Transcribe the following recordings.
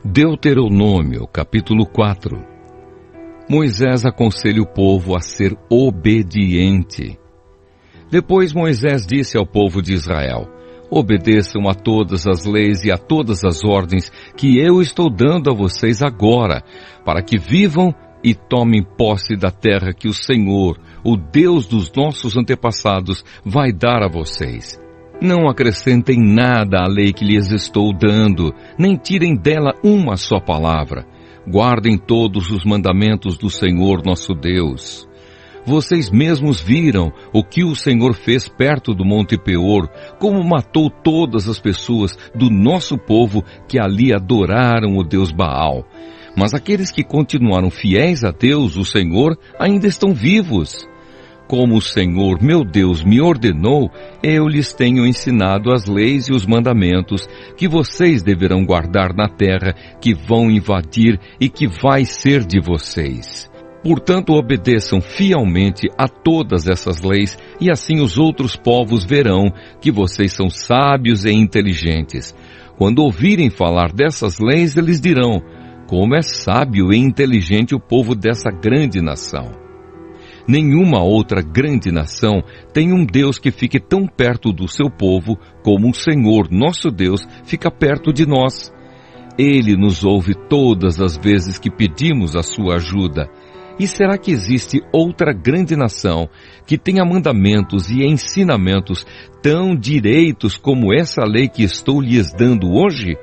Deuteronômio, capítulo 4. Moisés aconselha o povo a ser obediente. Depois Moisés disse ao povo de Israel: obedeçam a todas as leis e a todas as ordens que eu estou dando a vocês agora, para que vivam e tomem posse da terra que o Senhor, o Deus dos nossos antepassados, vai dar a vocês. Não acrescentem nada à lei que lhes estou dando, nem tirem dela uma só palavra. Guardem todos os mandamentos do Senhor nosso Deus. Vocês mesmos viram o que o Senhor fez perto do Monte Peor, como matou todas as pessoas do nosso povo que ali adoraram o Deus Baal. Mas aqueles que continuaram fiéis a Deus, o Senhor, ainda estão vivos. Como o Senhor, meu Deus, me ordenou, eu lhes tenho ensinado as leis e os mandamentos que vocês deverão guardar na terra que vão invadir e que vai ser de vocês. Portanto, obedeçam fielmente a todas essas leis e assim os outros povos verão que vocês são sábios e inteligentes. Quando ouvirem falar dessas leis, eles dirão: como é sábio e inteligente o povo dessa grande nação. Nenhuma outra grande nação tem um Deus que fique tão perto do seu povo como o Senhor, nosso Deus, fica perto de nós. Ele nos ouve todas as vezes que pedimos a sua ajuda. E será que existe outra grande nação que tenha mandamentos e ensinamentos tão direitos como essa lei que estou lhes dando hoje?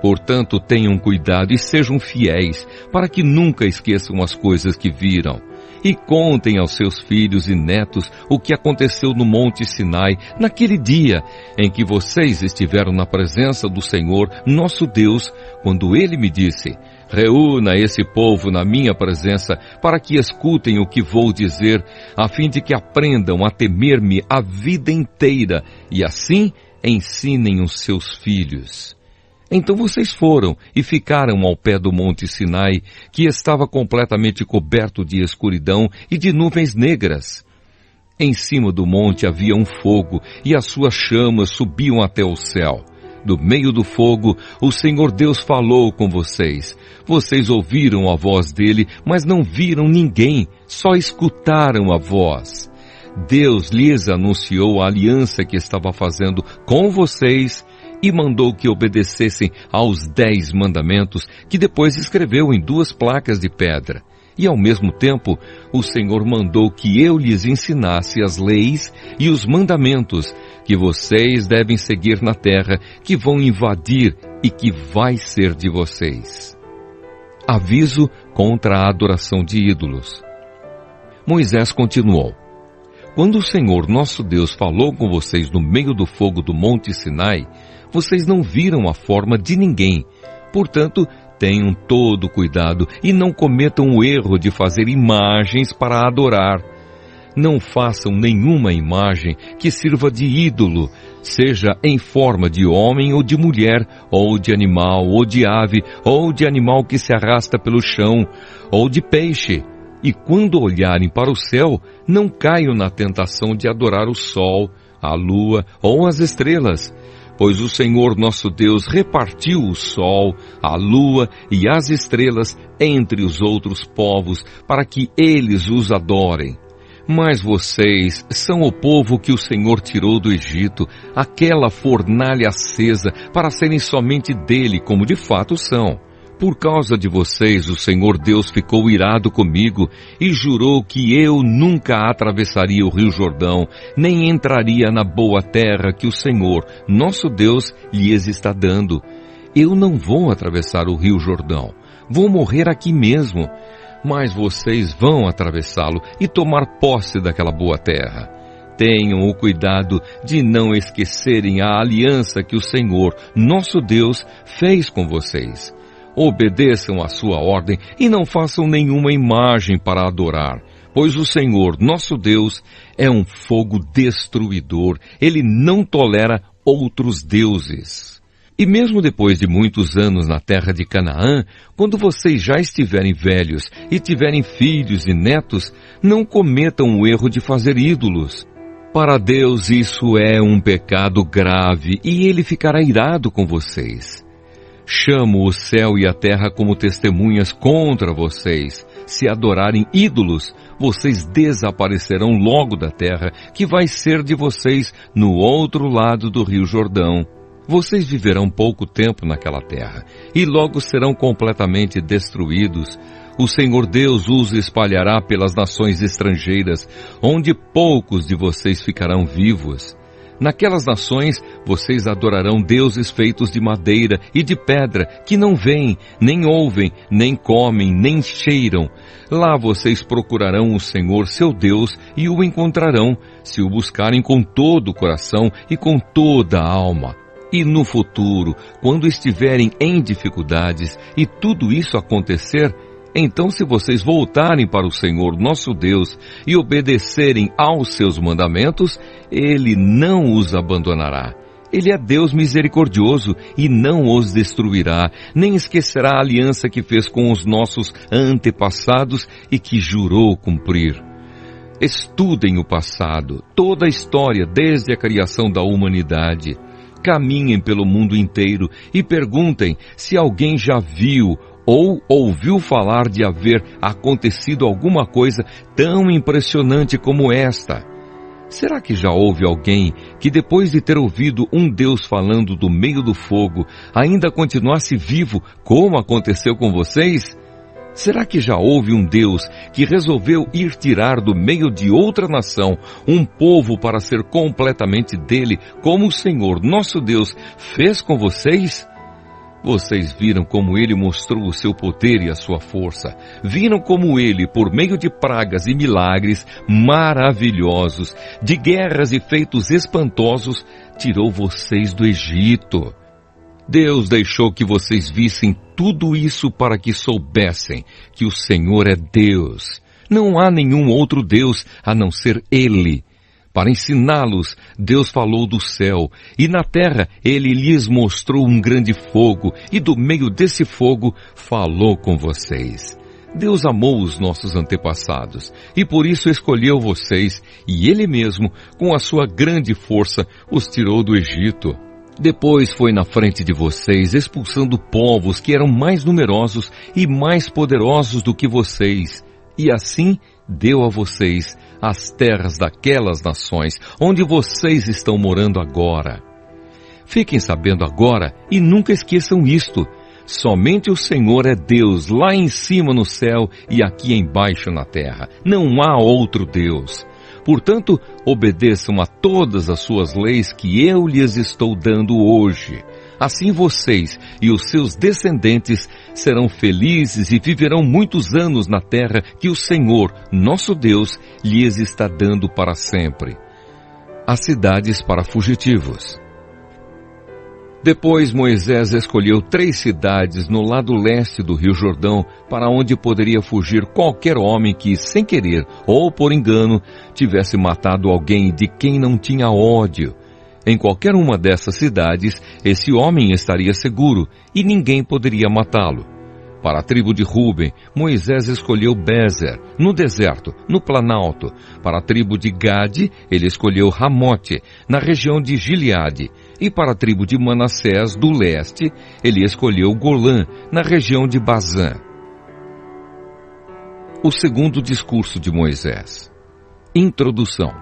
Portanto, tenham cuidado e sejam fiéis, para que nunca esqueçam as coisas que viram. E contem aos seus filhos e netos o que aconteceu no Monte Sinai, naquele dia em que vocês estiveram na presença do Senhor, nosso Deus, quando Ele me disse: reúna esse povo na minha presença para que escutem o que vou dizer, a fim de que aprendam a temer-me a vida inteira e assim ensinem os seus filhos. Então vocês foram e ficaram ao pé do Monte Sinai, que estava completamente coberto de escuridão e de nuvens negras. Em cima do monte havia um fogo, e as suas chamas subiam até o céu. Do meio do fogo, o Senhor Deus falou com vocês. Vocês ouviram a voz dele, mas não viram ninguém, só escutaram a voz. Deus lhes anunciou a aliança que estava fazendo com vocês e mandou que obedecessem aos 10 mandamentos que depois escreveu em 2 placas de pedra. E ao mesmo tempo, o Senhor mandou que eu lhes ensinasse as leis e os mandamentos que vocês devem seguir na terra que vão invadir e que vai ser de vocês. Aviso contra a adoração de ídolos. Moisés continuou: quando o Senhor nosso Deus falou com vocês no meio do fogo do Monte Sinai, vocês não viram a forma de ninguém. Portanto, tenham todo cuidado e não cometam o erro de fazer imagens para adorar. Não façam nenhuma imagem que sirva de ídolo, seja em forma de homem ou de mulher, ou de animal, ou de ave, ou de animal que se arrasta pelo chão, ou de peixe. E quando olharem para o céu, não caiam na tentação de adorar o sol, a lua ou as estrelas, pois o Senhor nosso Deus repartiu o sol, a lua e as estrelas entre os outros povos, para que eles os adorem. Mas vocês são o povo que o Senhor tirou do Egito, aquela fornalha acesa, para serem somente dele, como de fato são. Por causa de vocês, o Senhor Deus ficou irado comigo e jurou que eu nunca atravessaria o Rio Jordão, nem entraria na boa terra que o Senhor, nosso Deus, lhes está dando. Eu não vou atravessar o Rio Jordão, vou morrer aqui mesmo, mas vocês vão atravessá-lo e tomar posse daquela boa terra. Tenham o cuidado de não esquecerem a aliança que o Senhor, nosso Deus, fez com vocês. Obedeçam a sua ordem e não façam nenhuma imagem para adorar, pois o Senhor, nosso Deus, é um fogo destruidor. Ele não tolera outros deuses. E mesmo depois de muitos anos na terra de Canaã, quando vocês já estiverem velhos e tiverem filhos e netos, não cometam o erro de fazer ídolos. Para Deus isso é um pecado grave e Ele ficará irado com vocês. chamo o céu e a terra como testemunhas contra vocês. Se adorarem ídolos, vocês desaparecerão logo da terra, que vai ser de vocês no outro lado do rio Jordão. Vocês viverão pouco tempo naquela terra, e logo serão completamente destruídos. O Senhor Deus os espalhará pelas nações estrangeiras, onde poucos de vocês ficarão vivos. Naquelas nações, vocês adorarão deuses feitos de madeira e de pedra, que não veem, nem ouvem, nem comem, nem cheiram. Lá vocês procurarão o Senhor, seu Deus, e o encontrarão, se o buscarem com todo o coração e com toda a alma. E no futuro, quando estiverem em dificuldades e tudo isso acontecer, então, se vocês voltarem para o Senhor nosso Deus e obedecerem aos seus mandamentos, Ele não os abandonará. Ele é Deus misericordioso e não os destruirá, nem esquecerá a aliança que fez com os nossos antepassados e que jurou cumprir. Estudem o passado, toda a história desde a criação da humanidade. Caminhem pelo mundo inteiro e perguntem se alguém já viu ou ouviu falar de haver acontecido alguma coisa tão impressionante como esta. Será que já houve alguém que, depois de ter ouvido um Deus falando do meio do fogo, ainda continuasse vivo, como aconteceu com vocês? Será que já houve um Deus que resolveu ir tirar do meio de outra nação um povo para ser completamente dele, como o Senhor nosso Deus fez com vocês? Vocês viram como Ele mostrou o seu poder e a sua força. Viram como Ele, por meio de pragas e milagres maravilhosos, de guerras e feitos espantosos, tirou vocês do Egito. Deus deixou que vocês vissem tudo isso para que soubessem que o Senhor é Deus. Não há nenhum outro Deus a não ser Ele. Para ensiná-los, Deus falou do céu, e na terra Ele lhes mostrou um grande fogo, e do meio desse fogo falou com vocês. Deus amou os nossos antepassados, e por isso escolheu vocês, e Ele mesmo, com a sua grande força, os tirou do Egito. Depois foi na frente de vocês, expulsando povos que eram mais numerosos e mais poderosos do que vocês, e assim deu a vocês as terras daquelas nações, onde vocês estão morando agora. Fiquem sabendo agora e nunca esqueçam isto: somente o Senhor é Deus lá em cima no céu e aqui embaixo na terra. Não há outro Deus. Portanto, obedeçam a todas as suas leis que eu lhes estou dando hoje. Assim vocês e os seus descendentes serão felizes e viverão muitos anos na terra que o Senhor, nosso Deus, lhes está dando para sempre. As cidades para fugitivos. Depois Moisés escolheu 3 cidades no lado leste do rio Jordão, para onde poderia fugir qualquer homem que, sem querer ou por engano, tivesse matado alguém de quem não tinha ódio. Em qualquer uma dessas cidades, esse homem estaria seguro e ninguém poderia matá-lo. Para a tribo de Ruben, Moisés escolheu Bezer, no deserto, no planalto. Para a tribo de Gade, ele escolheu Ramote, na região de Gileade. E para a tribo de Manassés, do leste, ele escolheu Golã, na região de Bazã. O segundo discurso de Moisés. Introdução.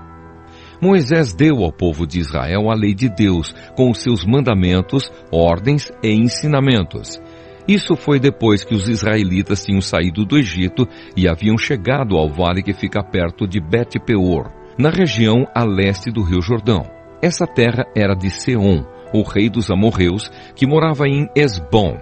Moisés deu ao povo de Israel a lei de Deus, com os seus mandamentos, ordens e ensinamentos. Isso foi depois que os israelitas tinham saído do Egito e haviam chegado ao vale que fica perto de Bet-peor, na região a leste do rio Jordão. Essa terra era de Seom, o rei dos amorreus, que morava em Esbom.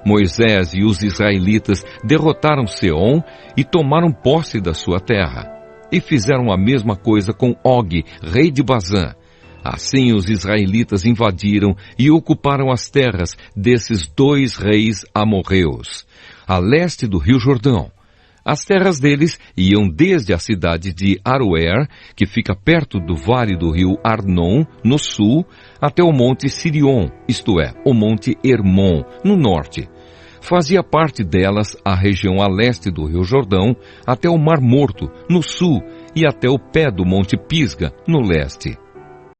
Moisés e os israelitas derrotaram Seom e tomaram posse da sua terra. E fizeram a mesma coisa com Og, rei de Bazã. Assim os israelitas invadiram e ocuparam as terras desses 2 reis amorreus, a leste do rio Jordão. As terras deles iam desde a cidade de Aroer, que fica perto do vale do rio Arnon, no sul, até o monte Sirion, isto é, o monte Hermon, no norte. Fazia parte delas a região a leste do rio Jordão, até o Mar Morto, no sul, e até o pé do monte Pisga, no leste.